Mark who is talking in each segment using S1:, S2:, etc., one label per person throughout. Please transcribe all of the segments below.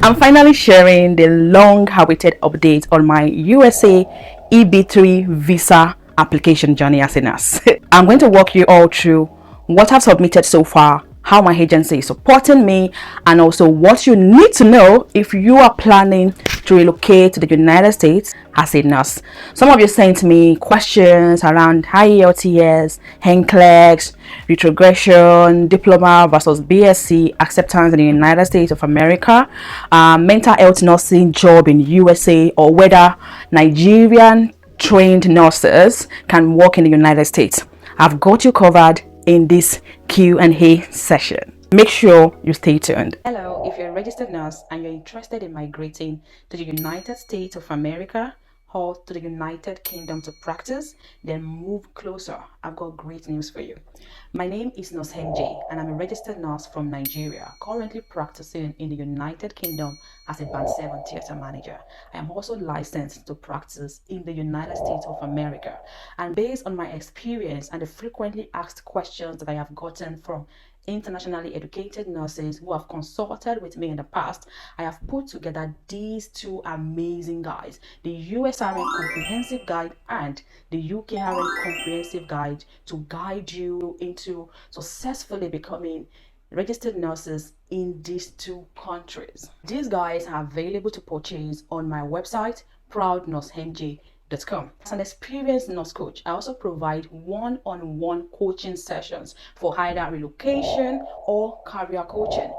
S1: I'm finally sharing the long-awaited update on my USA EB3 Visa application journey as a nurse. I'm going to walk you all through what I've submitted so far, how my agency is supporting me, and also what you need to know if you are planning to relocate to the United States as a nurse. Some of you sent me questions around IELTS, NCLEX, retrogression, diploma versus BNSc, acceptance in the United States of America, mental health nursing job in USA, or whether Nigerian-trained nurses can work in the United States. I've got you covered in this Q&A session. Make sure you stay tuned. Hello, if you're a registered nurse and you're interested in migrating to the United States of America or to the United Kingdom to practice, then move closer. I've got great news for you. My name is Nurse MJ and I'm a registered nurse from Nigeria, currently practicing in the United Kingdom as a Band 7 theatre manager. I am also licensed to practice in the United States of America. And based on my experience and the frequently asked questions that I have gotten from internationally educated nurses who have consulted with me in the past, I have put together these two amazing guides: the USRN Comprehensive Guide and the UKRN Comprehensive Guide, to guide you into successfully becoming registered nurses in these two countries. These guides are available to purchase on my website, proudnursemj.com. As an experienced nurse coach, I also provide one-on-one coaching sessions for either relocation or career coaching.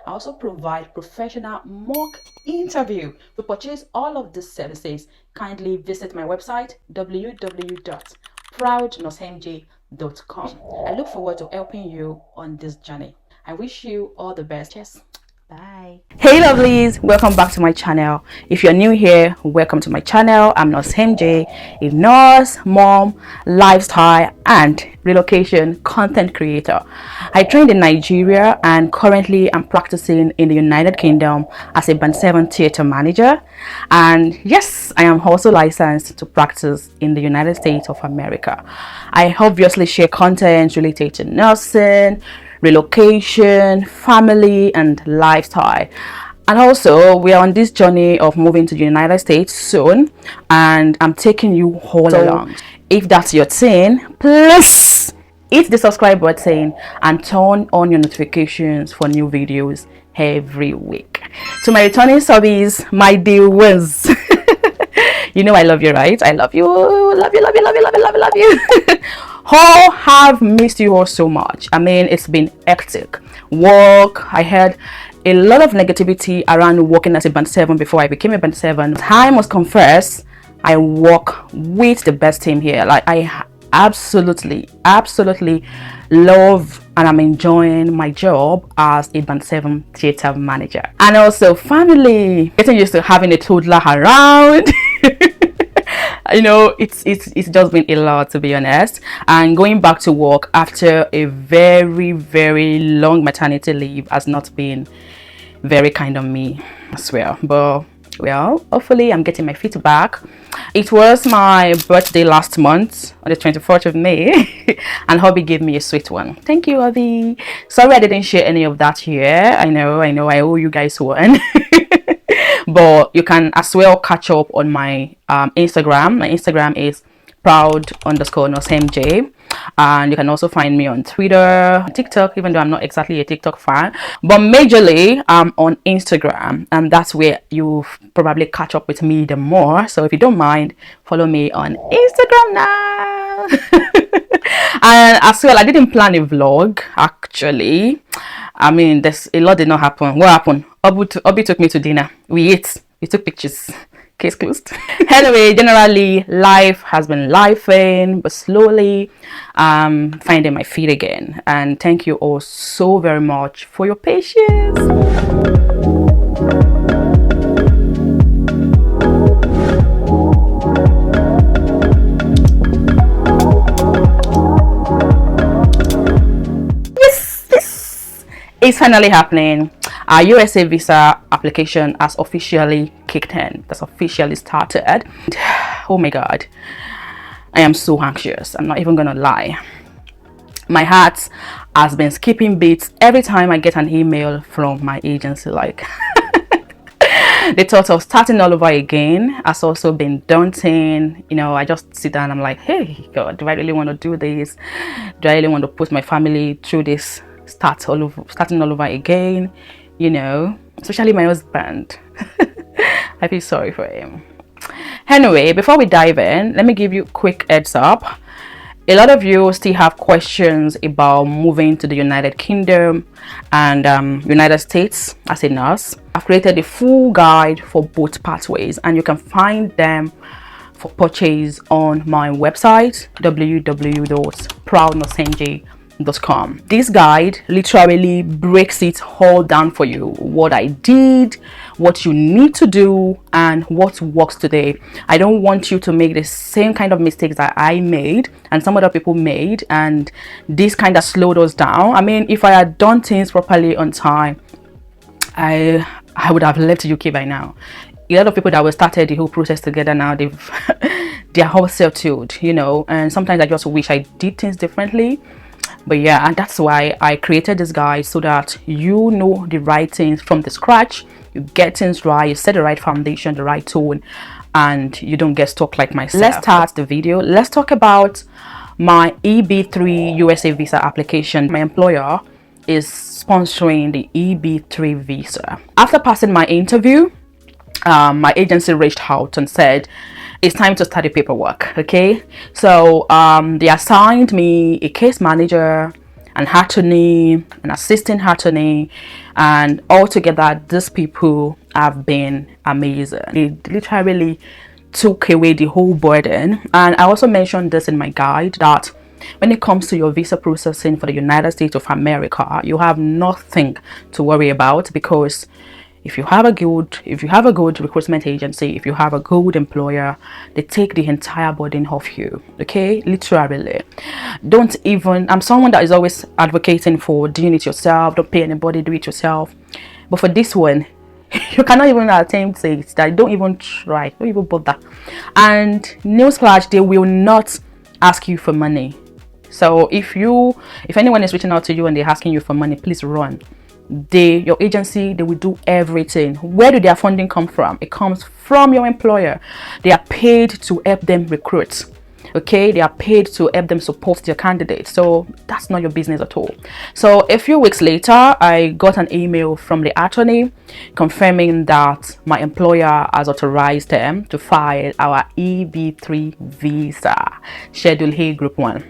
S1: I also provide professional mock interview. To purchase all of these services, kindly visit my website www.proudnursemj.com. I look forward to helping you on this journey. I wish you all the best. Cheers. Bye. Hey lovelies, welcome back to my channel. If you're new here, welcome to my channel. I'm Nurse MJ, a nurse, mom, lifestyle and relocation content creator. I trained in Nigeria and currently I'm practicing in the United Kingdom as a Band 7 theatre manager. And yes, I am also licensed to practice in the United States of America. I obviously share content related to nursing, relocation, family and lifestyle. And also we are on this journey of moving to the United States soon and I'm taking you all along. If that's your thing, please hit the subscribe button and turn on your notifications for new videos every week. To my returning subbies, my dear ones, you know I love you, right? I love you, love you, love you, love you, love you, love you, love you. All have missed you all so much. I mean, it's been hectic. Work, I had a lot of negativity around working as a Band 7 before I became a Band 7. I must confess, I work with the best team here. Like, I absolutely love and I'm enjoying my job as a Band 7 theatre manager. And also family, getting used to having a toddler around. You know, it's just been a lot, to be honest. And going back to work after a very long maternity leave has not been very kind of me, I swear. But well, hopefully I'm getting my feet back. It was my birthday last month on the 24th of May and hubby gave me a sweet one. Thank you, hubby. Sorry I didn't share any of that here. I know I owe you guys one. But you can as well catch up on my Instagram. My Instagram is proud_nursemj, and you can also find me on Twitter, TikTok, even though I'm not exactly a TikTok fan, but majorly I'm on Instagram, and that's where you probably catch up with me the more. So if you don't mind, follow me on Instagram now. And as well, I didn't plan a vlog actually. I mean, there's a lot did not happen. What happened? Obi took me to dinner. We ate. We took pictures. Case closed. Anyway, generally, life has been lifing, but slowly finding my feet again. And thank you all so very much for your patience. It's finally happening. Our USA visa application has officially kicked in. That's officially started. Oh my god, I am so anxious. I'm not even gonna lie. My heart has been skipping beats every time I get an email from my agency. Like The thought of starting all over again has also been daunting. You know, I just sit down, I'm like, hey God, do I really want to do this? Do I really want to put my family through this starting all over again? You know, especially my husband. I feel sorry for him. Anyway, before we dive in, let me give you a quick heads up. A lot of you still have questions about moving to the United Kingdom and United States as a nurse. I've created a full guide for both pathways, and you can find them for purchase on my website www.proudnurseng.com. This guide literally breaks it all down for you: what I did, what you need to do, and what works today. I don't want you to make the same kind of mistakes that I made and some other people made, and this kind of slowed us down. I mean, if I had done things properly on time, I would have left UK by now. A lot of people that were started the whole process together now, they're all settled, you know, and sometimes I just wish I did things differently. But yeah, and that's why I created this guide, so that you know the right things from the scratch, you get things right, you set the right foundation, the right tone, and you don't get stuck like myself. Let's start the video. Let's talk about my EB3 USA visa application. My employer is sponsoring the EB3 visa. After passing my interview, my agency reached out and said it's time to start the paperwork. Okay, so they assigned me a case manager, an attorney, an assistant attorney, and altogether these people have been amazing. They literally took away the whole burden. And I also mentioned this in my guide, that when it comes to your visa processing for the United States of America, you have nothing to worry about, because if you have a good recruitment agency, if you have a good employer, they take the entire burden off you. Okay, literally. Don't even, I'm someone that is always advocating for doing it yourself. Don't pay anybody, do it yourself. But for this one, you cannot even attempt it. That don't even try, don't even bother. And newsflash, they will not ask you for money. So if anyone is reaching out to you and they're asking you for money, please run. Your agency, they will do everything. Where do their funding come from? It comes from your employer. They are paid to help them recruit. Okay, they are paid to help them support their candidates. So that's not your business at all. So a few weeks later, I got an email from the attorney confirming that my employer has authorized them to file our EB3 visa, Schedule A Group 1,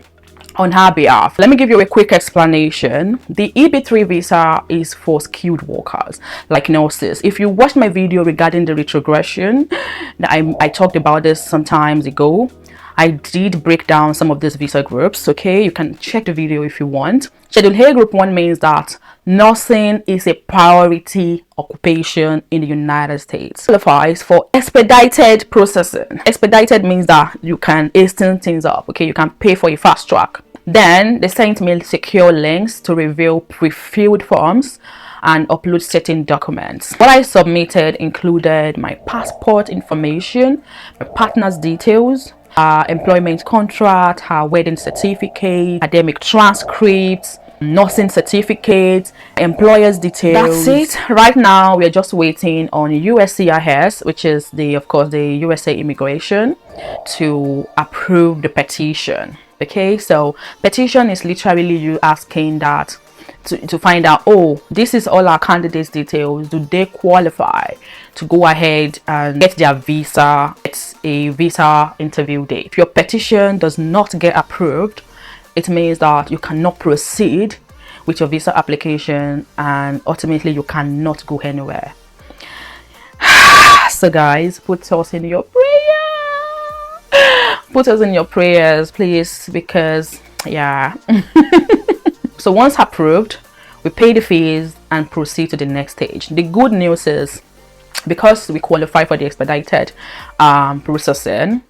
S1: on her behalf. Let me give you a quick explanation. The EB3 visa is for skilled workers like nurses. If you watched my video regarding the retrogression, I talked about this some times ago. I did break down some of these visa groups. Okay, you can check the video if you want. Schedule A Group 1 means that nursing is a priority occupation in the United States. It qualifies for expedited processing. Expedited means that you can hasten things up. Okay, you can pay for a fast track. Then they sent me secure links to reveal pre-filled forms and upload certain documents. What I submitted included my passport information, my partner's details, employment contract, her wedding certificate, academic transcripts, nursing certificates, employer's details. That's it. Right now we are just waiting on USCIS, which is of course the USA immigration, to approve the petition. Okay, so petition is literally you asking that to find out, oh, this is all our candidates details, do they qualify to go ahead and get their visa. It's a visa interview date. If your petition does not get approved, it means that you cannot proceed with your visa application, and ultimately you cannot go anywhere. So guys, put us in your prayers, please, because yeah. So once approved, we pay the fees and proceed to the next stage. The good news is, because we qualify for the expedited processing,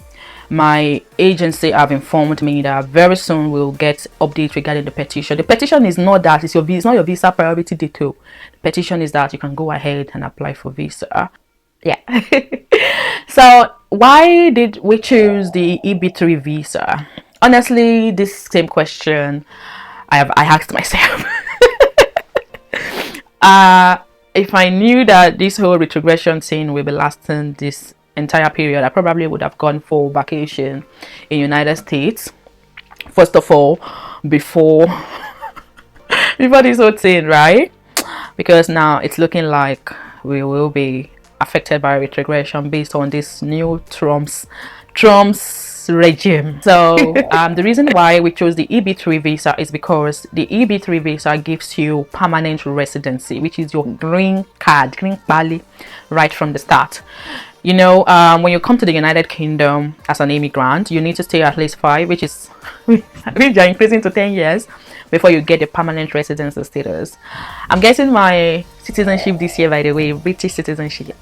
S1: my agency have informed me that very soon we'll get updates regarding the petition. The petition is not that it's not your visa priority detail. The petition is that you can go ahead and apply for visa. Yeah. So why did we choose the EB3 visa? Honestly, this same question I asked myself. if I knew that this whole retrogression thing will be lasting this entire period, I probably would have gone for vacation in United States first of all, before before this whole thing, right? Because now it's looking like we will be affected by retrogression based on this new Trump's regime. So the reason why we chose the EB3 visa is because the EB3 visa gives you permanent residency, which is your green card, green bali, right from the start. You know, when you come to the United Kingdom as an immigrant, you need to stay at least 5, which is which are increasing to 10 years before you get the permanent residency status. I'm getting my citizenship this year, by the way, British citizenship.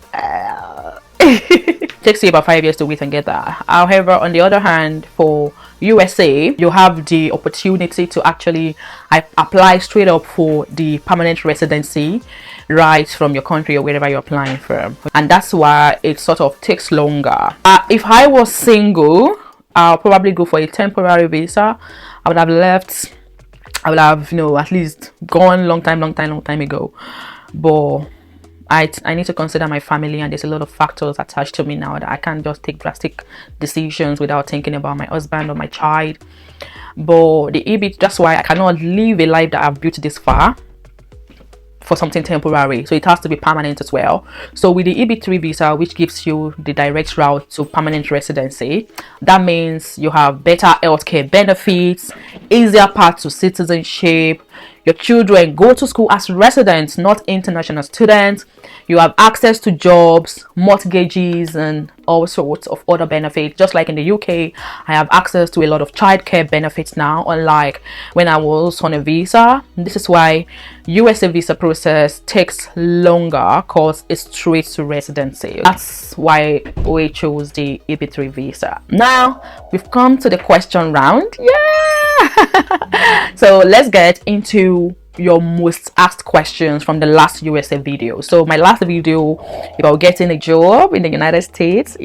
S1: Takes you about 5 years to wait and get that. However, on the other hand, for USA, you have the opportunity to actually apply straight up for the permanent residency right from your country or wherever you're applying from, and that's why it sort of takes longer. If I was single, I'll probably go for a temporary visa. I would have left, I would have, you know, at least gone long time ago, but I need to consider my family, and there's a lot of factors attached to me now that I can't just take drastic decisions without thinking about my husband or my child. But the EB, that's why I cannot live a life that I've built this far for something temporary, so it has to be permanent as well. So with the EB3 visa, which gives you the direct route to permanent residency, that means you have better healthcare benefits, easier path to citizenship. Your children go to school as residents, not international students. You have access to jobs, mortgages, and all sorts of other benefits. Just like in the UK, I have access to a lot of childcare benefits now, unlike when I was on a visa. This is why USA visa process takes longer, because it's straight to residency. That's why we chose the EB3 visa. Now we've come to the question round. So let's get into your most asked questions from the last USA video. So my last video about getting a job in the United States,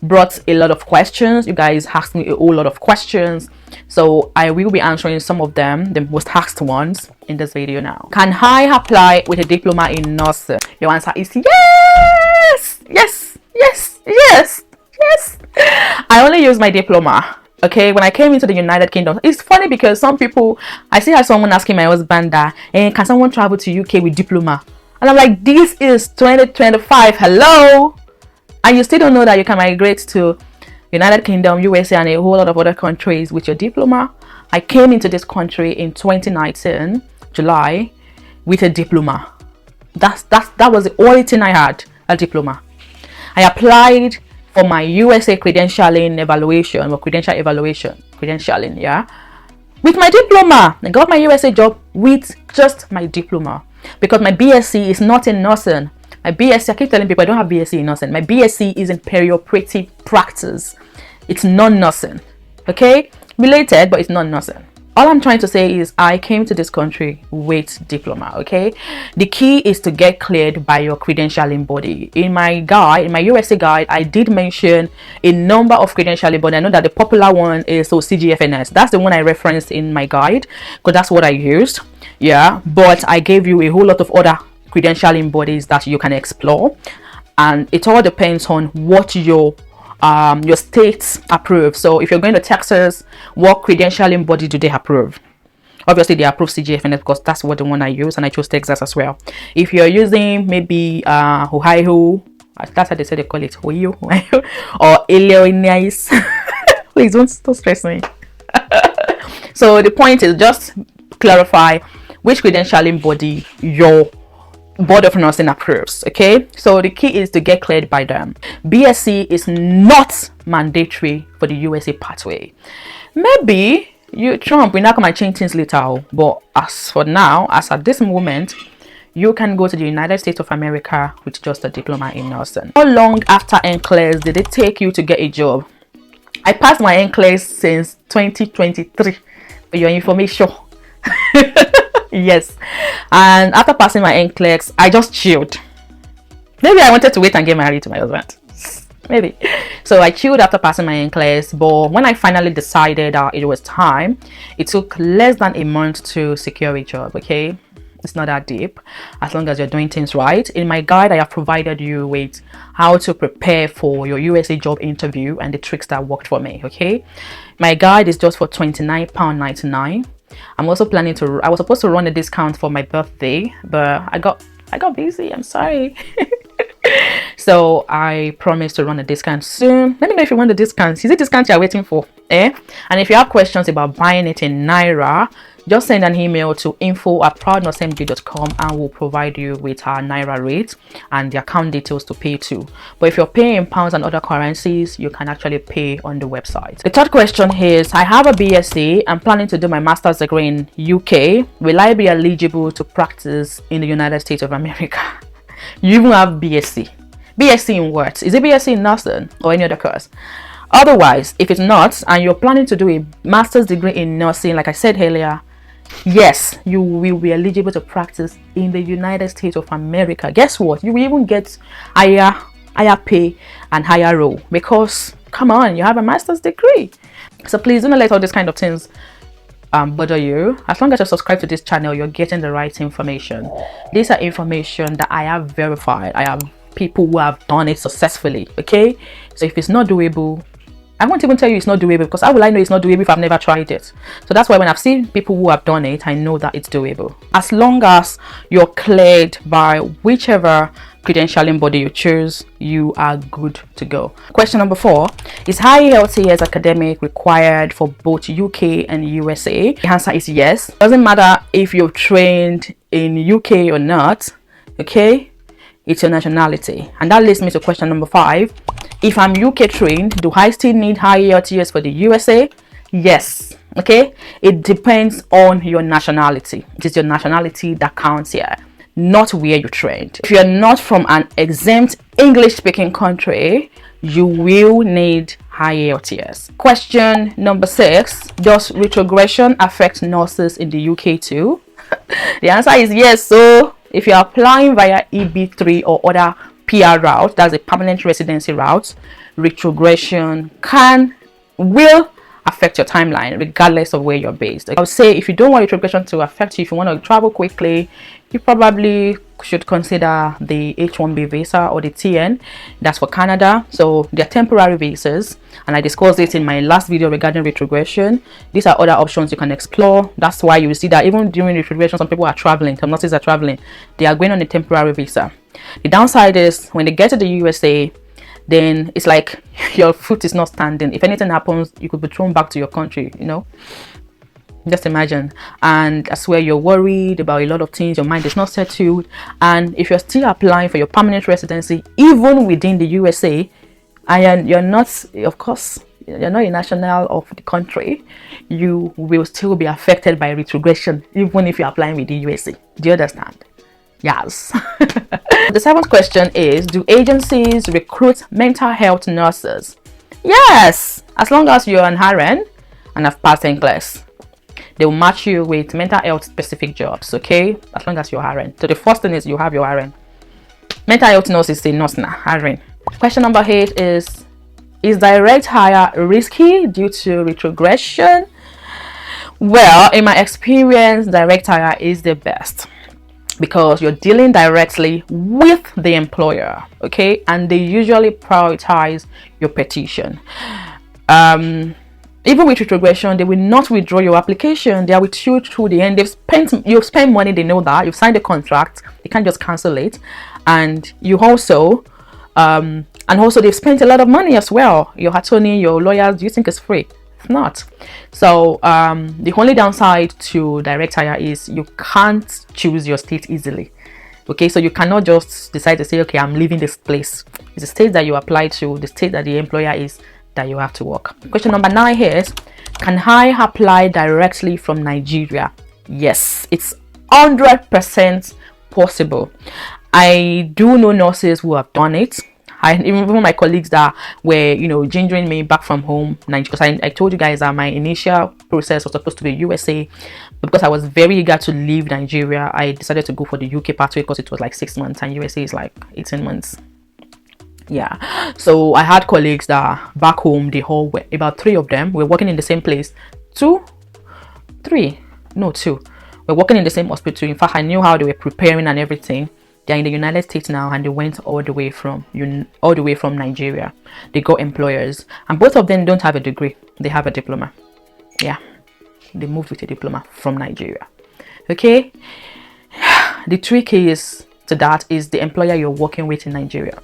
S1: brought a lot of questions. You guys asked me a whole lot of questions, so I will be answering some of them, the most asked ones, in this video now. Can I apply with a diploma in nursing? Your answer is yes. I only use my diploma. Okay, when I came into the United Kingdom, it's funny because some people, I see how someone asking my husband that, can someone travel to UK with diploma? And I'm like, this is 2025, hello? And you still don't know that you can migrate to United Kingdom, USA, and a whole lot of other countries with your diploma. I came into this country in 2019, July, with a diploma. That was the only thing I had, a diploma. I applied for my USA credentialing evaluation, or credentialing, with my diploma. I got my USA job with just my diploma, because my BSc is not in nursing. My BSc, I keep telling people I don't have BSc in nursing. My BSc is in perioperative practice. It's non-nursing, okay? Related, but it's non-nursing. All I'm trying to say is I came to this country with diploma, okay? The key is to get cleared by your credentialing body. In my guide, in my USA guide, I did mention a number of credentialing bodies. I know that the popular one is CGFNS. That's the one I referenced in my guide, because that's what I used, but I gave you a whole lot of other credentialing bodies that you can explore, and it all depends on what your state approves. So if you're going to Texas, what credentialing body do they approve? Obviously they approve CGFNS, because that's what the one I use, and I chose Texas as well. If you're using maybe Ohio, that's how they say they call it, Ohio or Illinois. Please don't stress me. So the point is just clarify which credentialing body your Board of Nursing approves, okay? So the key is to get cleared by them. BSc is not mandatory for the USA pathway. Maybe Trump will not come and change things later, but as for now, as at this moment, you can go to the United States of America with just a diploma in nursing. How long after NCLEX did it take you to get a job? I passed my NCLEX since 2023, for your information. Yes, and after passing my NCLEX, I just chilled. Maybe I wanted to wait and get married to my husband. Maybe. So I chilled after passing my NCLEX, but when I finally decided that it was time, it took less than a month to secure a job, okay? It's not that deep, as long as you're doing things right. In my guide, I have provided you with how to prepare for your USA job interview and the tricks that worked for me. Okay, my guide is just for £29.99. I'm also planning to, I was supposed to run a discount for my birthday, but I got busy. I'm sorry. So I promise to run a discount soon. Let me know if you want the discount. Is it discount you're waiting for? And if you have questions about buying it in Naira, just send an email to info@proudnursemg.com and we'll provide you with our Naira rate and the account details to pay to. But if you're paying in pounds and other currencies, you can actually pay on the website. The third question is, I have a BSc. I'm planning to do my master's degree in UK. Will I be eligible to practice in the United States of America? You even have BSc. BSc in what? Is it BSc in nursing or any other course? Otherwise, if it's not, and you're planning to do a master's degree in nursing, like I said earlier, yes, you will be eligible to practice in the United States of America. Guess what? You will even get higher pay and higher role because, come on, you have a master's degree. So please don't let all these kind of things bother you. As long as you subscribe to this channel, you're getting the right information. These are information that I have verified. I have people who have done it successfully. Okay, so if it's not doable, I won't even tell you it's not doable, because how will I know it's not doable if I've never tried it? So that's why when I've seen people who have done it, I know that it's doable. As long as you're cleared by whichever credentialing body you choose, you are good to go. Question number 4 is, IELTS academic required for both UK and USA? The answer is yes. Doesn't matter if you're trained in UK or not. Okay, it's your nationality. And that leads me to question number 5. If I'm UK trained, do I still need IELTS for the USA? Yes. Okay, it depends on your nationality. It is your nationality that counts here, not where you trained. If you're not from an exempt English speaking country, you will need IELTS. Question number 6, does retrogression affect nurses in the UK too? The answer is yes. So if you're applying via EB3 or other PR route, that's a permanent residency route, retrogression will affect your timeline regardless of where you're based. I would say if you don't want retrogression to affect you, if you want to travel quickly, you probably should consider the H1B visa or the TN. That's for Canada. So they're temporary visas, and I discussed it in my last video regarding retrogression. These are other options you can explore. That's why you will see that even during retrogression, some people are traveling, some nurses are traveling, they are going on a temporary visa. The downside is when they get to the USA, then it's like your foot is not standing. If anything happens, you could be thrown back to your country, you know. Just imagine. And that's where you're worried about a lot of things. Your mind is not settled. And if you're still applying for your permanent residency, even within the USA, and you're not, of course, you're not a national of the country, you will still be affected by retrogression, even if you're applying with the USA. Do you understand? Yes. The 7th question is, do agencies recruit mental health nurses? Yes, as long as you're an RN and have passed NCLEX, they will match you with mental health specific jobs. Okay, as long as you're RN. So the first thing is you have your RN. Mental health nurse is a nurse now, RN. Question number 8 is direct hire risky due to retrogression? Well, in my experience, direct hire is the best, because you're dealing directly with the employer, okay, and they usually prioritize your petition. Even with retrogression, they will not withdraw your application. They are with you through the end. You've spent money, they know that you've signed a contract, they can't just cancel it. And you also they've spent a lot of money as well. Your attorney, your lawyers, do you think it's free? It's not. So the only downside to direct hire is you can't choose your state easily. Okay, so you cannot just decide to say, okay, I'm leaving this place. It's the state that you apply to, the state that the employer is, that you have to work. Question number 9 is, can I apply directly from Nigeria? Yes, it's 100% possible. I do know nurses who have done it. Even my colleagues that were, gingering me back from home, because I told you guys that my initial process was supposed to be USA, but because I was very eager to leave Nigeria, I decided to go for the UK pathway because it was like 6 months and USA is like 18 months. Yeah, so I had colleagues that back home, they all were, about 3 of them were working in the same place. 2. We're working in the same hospital. In fact, I knew how they were preparing and everything. They're in the United States now, and they went all the way from Nigeria. They got employers, and both of them don't have a degree. They have a diploma. Yeah, they moved with a diploma from Nigeria. Okay, the trick is to that is the employer you're working with in Nigeria.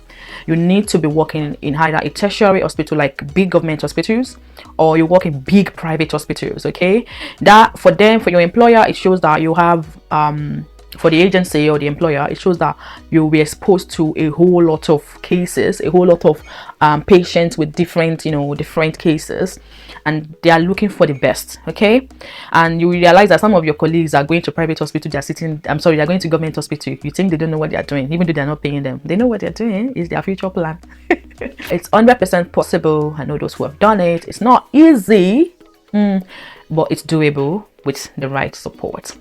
S1: You need to be working in either a tertiary hospital, like big government hospitals, or you work in big private hospitals. Okay, that for your employer, it shows that you have for the agency or the employer, it shows that you'll be exposed to a whole lot of cases, a whole lot of patients with different cases, and they are looking for the best. Okay, and you realize that some of your colleagues are going to private hospital, they're going to government hospital. You think they don't know what they are doing, even though they're not paying them. They know what they're doing. It's their future plan. It's 100% possible. I know those who have done it. It's not easy, but it's doable with the right support.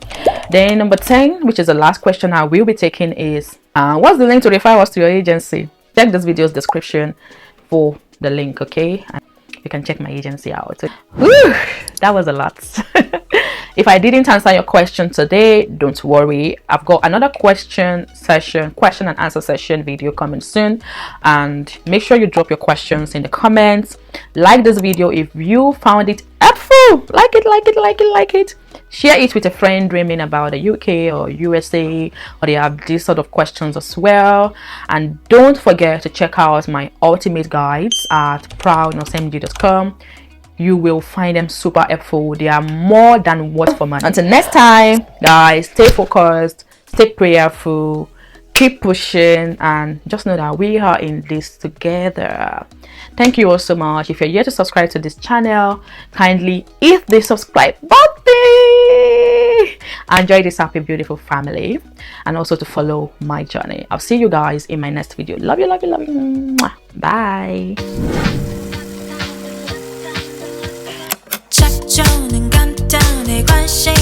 S1: Then number 10, which is the last question I will be taking, is what's the link to refer us to your agency? Check this video's description for the link. Okay, and you can check my agency out. Whew, that was a lot. If I didn't answer your question today, don't worry. I've got another question and answer session video coming soon, and make sure you drop your questions in the comments. Like this video if you found it helpful. Like it. Share it with a friend dreaming about the UK or USA, or they have these sort of questions as well. And don't forget to check out my ultimate guides at proudnosemg.com. You will find them super helpful. They are more than worth for money. Until next time, guys, stay focused, stay prayerful, keep pushing, and just know that we are in this together. Thank you all so much. If you're yet to subscribe to this channel, kindly hit the subscribe button and join this happy beautiful family, and also to follow my journey. I'll see you guys in my next video. Love you. Mwah. Bye.
S2: 작전은 간단해 관심